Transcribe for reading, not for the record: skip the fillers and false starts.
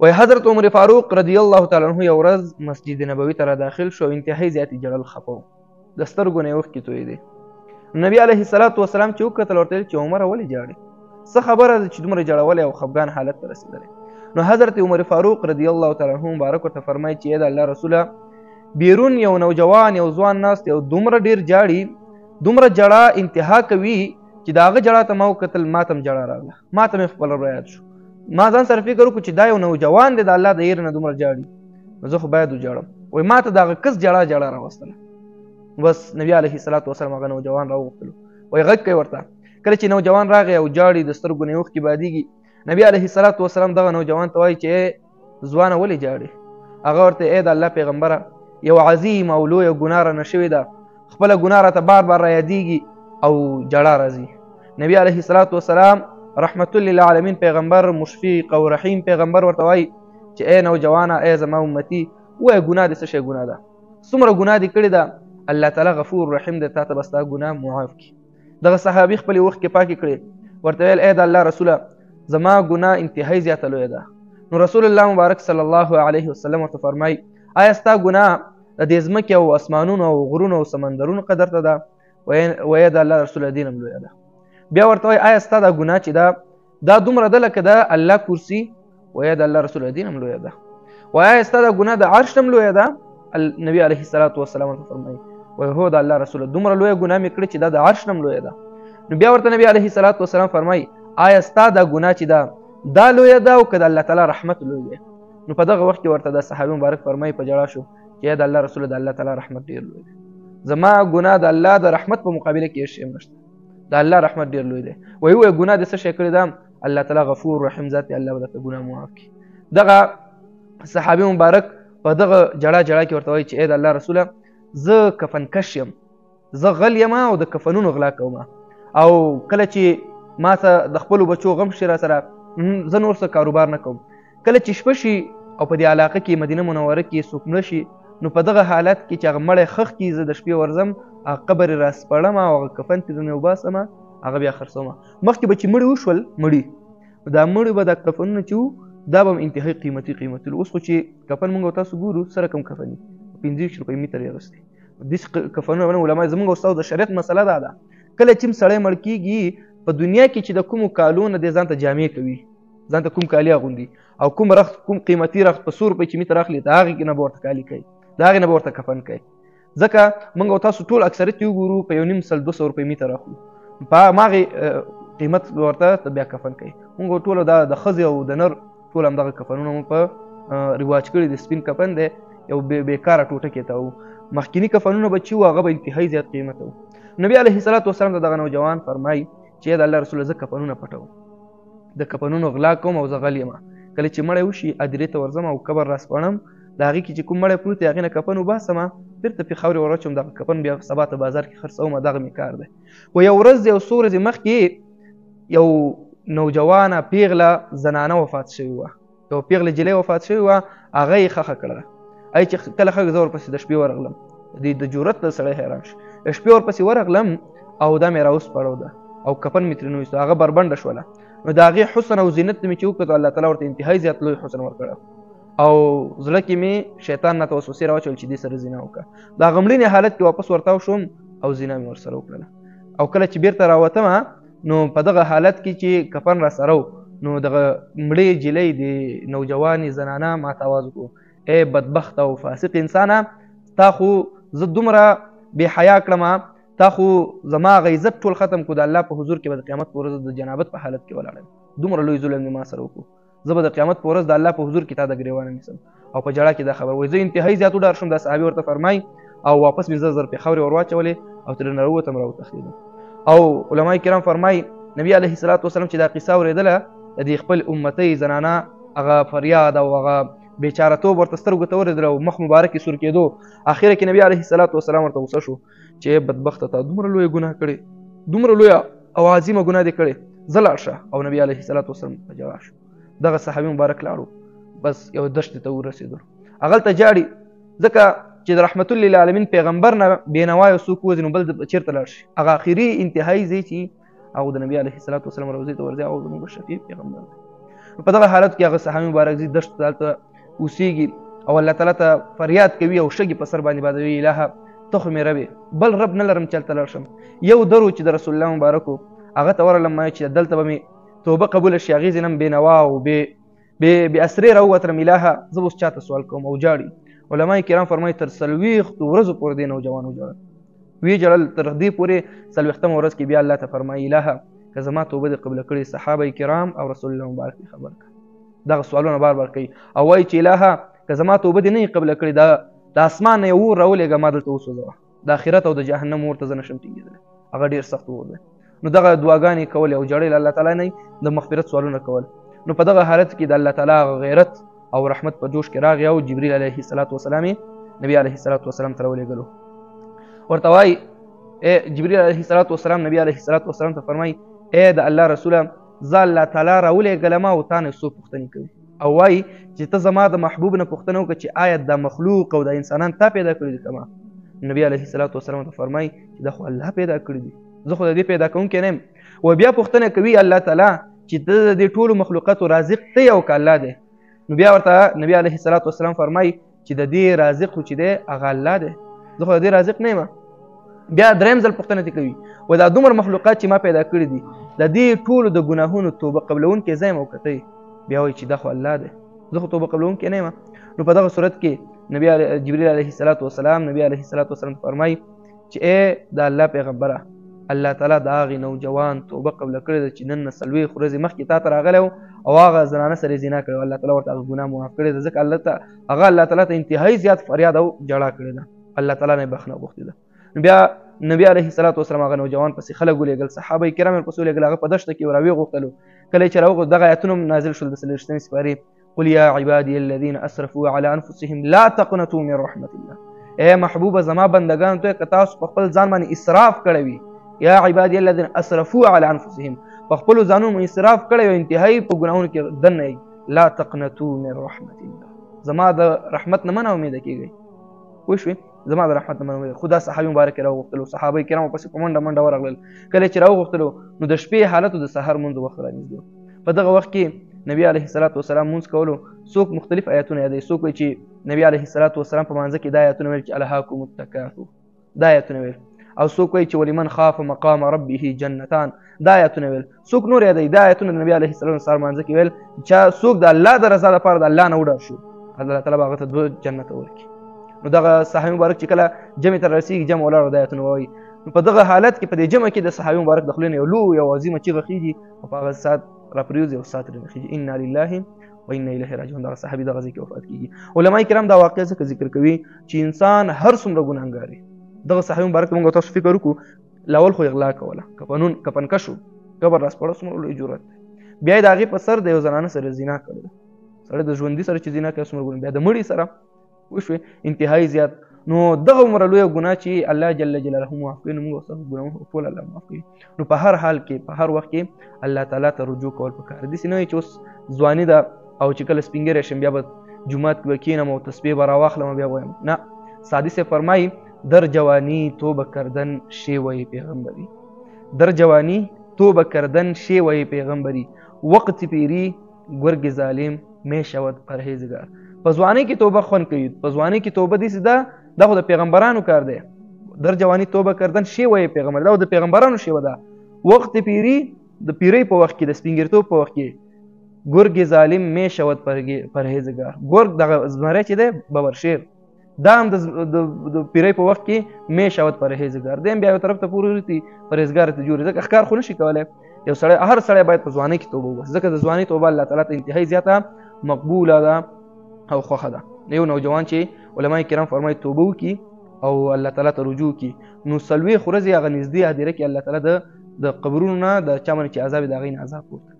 وایي حضرت عمر فاروق رضی الله تعالی عنه یو ورځ مسجد نبوي ته راداخل شو، انتهایي زیاتې ژړل، خفه و، د سترګو نه یې اوښکې تویېدې. نبي علیه الصلاة والسلام چې وکتل ورته ویل چې عمره ولې ژاړې، څه خبره ده چې دومره ژړولی او خفګان حالت ته رسېدلی. نو حضرت عمر فاروق رضی الله تعالی عنه مبارک ورته فرمایي چې ای د الله رسوله، بیرون یو نوجوان یو ځوان ناست یو دومره ډېر ژاړي، دومره ژړا انتها کوي چې د هغه ژړا ته ما وکتل، ما ته هم ژړا راغله، ما ته مې خپل رب یاد شو. ما ځان سره فکر وکړو چې دا یو نوجوان دی د الله د هیر نه دومره ژاړي، نو زه خو باید وژاړم. وایي ما ته د هغه کس ژړا راوستله. بس نبي علیه الصلاة والسلام هغه نوجوان راوغوښتلو. وایي غږ کوي ورته. کله چې نوجوان راغی او ژاړي، د سترګو نه یې اوښکې بادېږي، نبي علیه الصلاة والسلام دغه نوجوان ته وایي چې ځوانه ولې ژاړې؟ هغه ورته ای د الله پیغمبره، یو عظیم او لویه ګناه رانه شوې ده، خپله ګناه راته بار بار رایادېږي او ژړا راځي. نبي علیه الصلاة والسلام رحمت للعالمین پیغمبر، مشفق او رحیم پیغمبر ورته وایي چې ای نوجوانه، ای زما امتي، ووایه ګناه دې څه شی ګناه ده، څومره ګناه دې کړې ده، الله تعالی غفور رحیم دی، تا ته به ستا ګناه معاف کړي. دغه صحابي خپلې اوښکې پاکې کړې، ورته ویل ای د الله رسوله، زما ګناه انتهایي زیاته لویه ده. نو رسول الله مبارک صلی الله علیه وسلم ورته فرمایي آیا ستا ګناه د دې ځمکې او اسمانونو او غرونو او سمندرونو قدر ته ده؟ ویې د الله رسوله دین هم لویه ده. بیا ورته وایي آیا ستا دا ګناه چې ده دا دومره ده لکه د الله کرسي؟ ویې د الله رسوله دین هم لویه ده. وایي آیا ستا دا ګناه د عرش هم لویه ده؟ نبي علیه الصلاة والسلام ورته فرمایي وایي هو د الله رسوله، دومره لویه ګناه مې کړې چې دا د عرش هم لویه ده. نو بیا ورته نبي علیه الصلاة والسلام فرمایي آیا ستا دا ګناه چې ده دا لویه ده او که د الله تعالی رحمت لوی دی؟ نو په دغه وخت کې ورته د صحابي مبارک فرمایي په ژړا شو چې ای د الله رسوله، د الله تعالی رحمت ډېر لوی دی، زما ګناه د الله د رحمت په مقابله کې هېڅ شی هم نشته، د الله رحمت ډېر لوی دی. وایي وایي ګناه دې څه شی کړې ده؟ الله تعالی غفور رحیم ذات دی، الله به درته ګناه معاف کړي. دغه صحابي مبارک په دغه ژړا کې ورته وایي چې ای د الله رسوله، زه کفنکش یم، زه غل یم او د کفنونو غلا کوم، او کله چې ما ته د خپلو بچو غم شي را سره، زه نور څه کاروبار نه کوم. کله چې شپه شي او په دې علاقه کې مدینه منوره کې څوک مړه شي، نو په دغه حالت کې چې هغه مړی خښ کي، زه د شپې ورځم، هغه قبر یې راسپړم او هغه کفن ترې وباسم، هغه بیا خرڅوم. مخکې به چې مړي وشول، مړي دا مړي به دا کفنونه چې وو دا به هم انتهایي قیمتي وو. اوس خو چې کفن موږ او تاسو ګورو څه رقم کفن وي، 25 روپۍ میتر یې اخیستی. داسې کفنونه علما زموږ او ستاسو د شریعت مسله دا ده، کله چې سړی مړ کېږي په دنیا کې چې د کومو کالو نه دی ځان ته جامې کوي، ځان ته کوم کالي اغوندي، او کوم رخت، کوم قیمتي رخت په 100 روپۍ چې میتر اخلي، د هغې نه به ورته کالي کوي، د هغې نه به ورته کفن کوي. ځکه موږ او تاسو ټول اکثریت یې وګورو په 1.5 روپۍ میتر اخلو، په هماغې قیمت ورته بیا کفن کوي. موږ ټول د ښځې او د نر ټول همدغه کفنونه مو په رواج کړي دي. سپین کفن دی یو بېکاره ټوټه کې ته وو، مخکیني کفنونه به چې وو هغه به انتهایي زیات قیمت وو. نبي علیه الصلاة والسلام ته دغه نوجوان فرمایي چې د الله رسوله، زه کفنونه پټوم، د کفنونو غلا کوم او زه غل یم. کله چې مړی وشي ادرې ته ورځم او قبر راسپړم، د هغې کې چې کوم مړی پروت دی هغې نه کفن وباسم، بېرته پرې خاورې ور واچوم، دغه کفن بیا سبا ته بازار کې خرڅوم، دغه مې کار دی. و یو ورځ یو څو ورځې مخکې یو نوجوانه پیغله زنانه وفات شوې وه، یو پیغله جلۍ وفات شوې وه، هغه یې ښخه کړله. ای چې کله ښه زه ورپسې د شپې ورغلم، د جرت د سړی حیران شي، د شپې ورپسې ورغلم او دا مې راوسپړو ده او کفن مې ترې نویستو، هغه بربنډه شوله. نو د هغې حسن او زینت مې چې وکتو، الله تعالی ورته انتهایي زیات لوی حسن ورکړی او زړه کې مې شیطان راته وسوسې راواچول چې دې سره زنا وکړه. د هغه مړینې حالت کې واپس ورتاو شوم او زنا مې ورسره وکړله. او کله چې بیرته راوتم، نو په دغه حالت کې چې کفن را سره و، نو دغه مړې جلۍ د نوجوانې زنانه ما ته آواز وکړو، ای بدبخت او فاسق انسانه، تا خو زه دومره بې حیا کړم، تا خو زما هغه عزت ټول ختم کړو، د الله په حضور کې به د قیامت په ورځ د جنابت په حالت کې ولاړ یم، دومره لوی ظلم مې ما سره وکړو، زه به د قیامت په ورځ د الله په حضور کې تا د ګریوانه نیسم. او په ژړا کې دا خبر وایي، زه انتهایي زیات وډار شوم، دا صحابي ورته فرمایي، او واپس مې زر پرې خاورې ور واچولې او ترې نه راووتم، راوتښتېدم. او علما کرام فرمایي نبي علیه الصلاة والسلام چې دا قصه اورېدله، د دې خپل امتۍ زنانه هغه فریاد او هغه بیچارهتوب ورته سترګو ته ورېدله او مخ مبارک یې سور کېدو. اخره کې نبي علیه الصلاة والسلام ورته غوسه شو چې بدبخته، تا دومره لویه ګناه کړې، دومره لویه او عظیمه ګناه دې کړې، ځه لاړ شه. او نبي علیه الصلاة والسلام په ژړا شو. دغه صحابي مبارک لاړو، بس یو دښتې ته ورسېدو، هغلته ژاړي، ځکه چې د رحمت للعالمین پیغمبر نه بېنوا یو څوک وځي نو بل چېرته لاړ شي. هغه آخري انتهایي ځای چې هغه د نبي علیه الصلاة والسلام روضې ته ورځي، هغه زموږ شفیع پیغمبر دی. په دغه حالت کې هغه صحابي مبارک ځي دشت ته هلته اوسېږي او الله تعالی ته فریاد کوي او شګې په سر باندې بادوي الهه ته خو مې ربې بل رب نه لرم چې هلته لاړ شم یو درو چې د رسول الله مبارکو هغه ته ورغلم چې دلته به مې توبه قبوله شي هغې ځای نه بېنوا او بې اسرې راووتلم الهه زه به اوس چاته سوال کوم او جاړي علما کرام فرمایي تر 40 ورځو پورې دې نوجوان وژړل ویې ژړل تر دې پورې 40مه ورځ کې بیا الله ته فرمایي الهه که زما توبه دې قبله کړې صحابه کرام او رسول الله مبارک دې خبر کړه دغه سوالونه بار بار کوي او وایي چې الهه که زما توبه دې نه قبله کړې د اسمان نه یو اور راولېږه ما دلته وسوځوه د آخرت او د جهنم اور ته زه نشم ټینګېدلی هغه ډېر سخت اور دی نو دغه دعاګانې کولې او جړې الله تعالی نه د مغفرت سوالونه کول نو په دغه حالت کې د الله تعالی غیرت او رحمت په جوش کې راغی او جبرئیل علیه السلام نبی علیه السلام ته راولېږلو ورته وایي جبرئیل علیه السلام نبی علیه السلام ته فرمایي ای د الله رسوله زه الله تعالی راولېږلم او تا نه څو پوښتنې کوي او وایي چې ته زما د محبوب نه پوښتنه وکړه چې آیا د مخلوق او د انسانان تا پیدا کړي دي که ما نبی علیه السلام ته فرمایي چې دا خو الله پیدا کړي دي زه خو د دې پیدا کوونکی نه یم و بیا پوښتنه کوي الله تعالی چې ته د دې ټولو مخلوقاتو رازق ته یې او که الله دی نو بیا ورته نبی علیه السلام فرمایي چې د دې رازق خو چې دی هغه الله دی زه خو د دې رازق نه یم بیا دریم ځل پوښتنه دې کوي و دا دومره مخلوقات چې ما پیدا کړي دي د دې ټولو د ګناهونو توبه قبلونکی زه یم او که ته بیا وایي چې دا خو الله دی زه خو توبه قبلونکی نه یم نو په دغه صورت کې جبرئیل علیه السلام نبی علیه السلام فرمایي چې ای د الله پیغمبره الله تعالی د هغې نوجوان توبه قبله کړې ده چې نن نه 40 ورځې مخکې تا ته راغلی و او هغه زنانه سره یې زنا کړې و الله تعالی ورته هغه ګناه معاف کړې ده ځکه هغه الله تعالی ته انتهایي زیات فریاد او جړا کړې ده الله تعالی نه یې بخښنه غوښتې ده نو بیا نبی علیه السلام هغه نوجوان پسې خلک ولېږل صحابه کرام یې پسې ولېږل هغه په دښته کې راویې غوښتلو کله چې راوغوښت دغه آیتونه نازل شول د 40مې سپارې قل یا عبادي الذین اسرفوا علی انفسهم لا تقنطوا من رحمت الله ای محبوبه زما بندګانو ته که تاسو په خپل ځان باندې اسراف کړی وي یا عبادي الذین اسرفوا علی انفسهم په خپلو ځانونو اسراف کړی او انتهایي په ګناهونو کې دننه یئ لا تقنطوا من رحمت الله زما د رحمت نه مه ناامیده کېږئ پوه شوې زما د رحمت نه مه ناامیده خو دا صحابي مبارک یې راوغوښتلو صحابه کرامو پسې په منډه منډه ورغلل کله چې راوغوښتلو نو د شپې حالت د سحر مونځ وخت رانږدې و په دغه وخت کې نبی علیه السلام مونځ کولو څوک مختلف آیتونه یادوي څوک وایي چې نبی علیه السلام په مانځه کې دا آیتونه ویل چې الهاکم التکاثر دا آیتونه ویل او څوک وایي چې ولمن خاف مقام ربه جنتان دا آیتونه ویل څوک نور یادوي دا آیتونه د نبی علیه السلام سهار مانځه کې ویل چې څوک د الله د رضا لپاره د الله نه وډار شو الله تعالی به هغه ته 2 جنت ورکړي نو دغه صحابي مبارک چې کله جمع ته رسېږي جمع ولاړو د آیتونه وایي نو په دغه حالت کې په دې جمع کې د صحابي مبارک د خولې نه یو لوی او عظیمه چیغه خېږي او په هغه ساعت راپرېوځي او ساعت ترېنه خېږي انا لله و انا الیه راجعون دغه صحابي دغه ځای کې وفات کېږي علما کرام دا واقعه ځکه ذکر کوي چې انسان هر څومره ګناهګار وي دغه صحابي مبارک ته موږ تاسو فکر وکړو لاول خو اغلا کوله کپنکه شو قبر راسپړه څومره لوی جرأت دی بیا یې د هغې په سر د یو زنانه سره زنا کړې ده سړی د ژوندي سره چې زنا کوي څومره ګناه بیا د مړي سره پوه شوې انتهایي زیات نو دغه عمره لویه ګناه چې الله جل جلاله معاف کوي نو موږ ورسره ګناهونه ټول الله معاف کوي نو په هر حال کې په هر وخت کې الله تعالی ته رجوع کول پکار داسې نه وي چې اوس ځواني ده او چې کله سپین ږیری شم بیا به جومات کې به کښېنم او تسبیح به راواخلم بیا به وایم نه سادی سے فرمایي در جوانی توبه کردن شیوه پیغمبری در جوانی توبه کردن شیوه پیغمبری وقت پیری گرگ ظالم می شود پرهیزگار په ځوانۍ کې توبه خوند کوي په ځوانۍ کې توبه داسې ده دا خو د پیغمبرانو کار دی در جوانی توبه کردن شیوه پیغمبر دا د پیغمبرانو شیوه ده وقت پیری د پیرۍ په وخت کې د سپینګیرتوب په وخت کې گرگ ظالم می شود پرهیزگار گرگ دغه زمری چې دی ببرشیر دا هم د پیرۍ په وخت کې می شود پرهیزګار دی بیا یو طرف ته پورې وروتي پرهیزګار ته جوړي ځکه ښکار خو نشي کولی یو سړی هر سړی باید په ځوانۍ کې توبه وباسي ځکه د ځوانۍ توبه الله تعالی ته انتهایي زیاته مقبوله ده او خوښه ده یو نوجوان چې علما کرام فرمایي توبه وکړي او الله تعالی ته رجوع وکړي نو 40 ورځې هغه نږدې هدیره کې الله تعالی د قبرونو نه د چا باندې چې عذاب د هغې نه عذاب پورته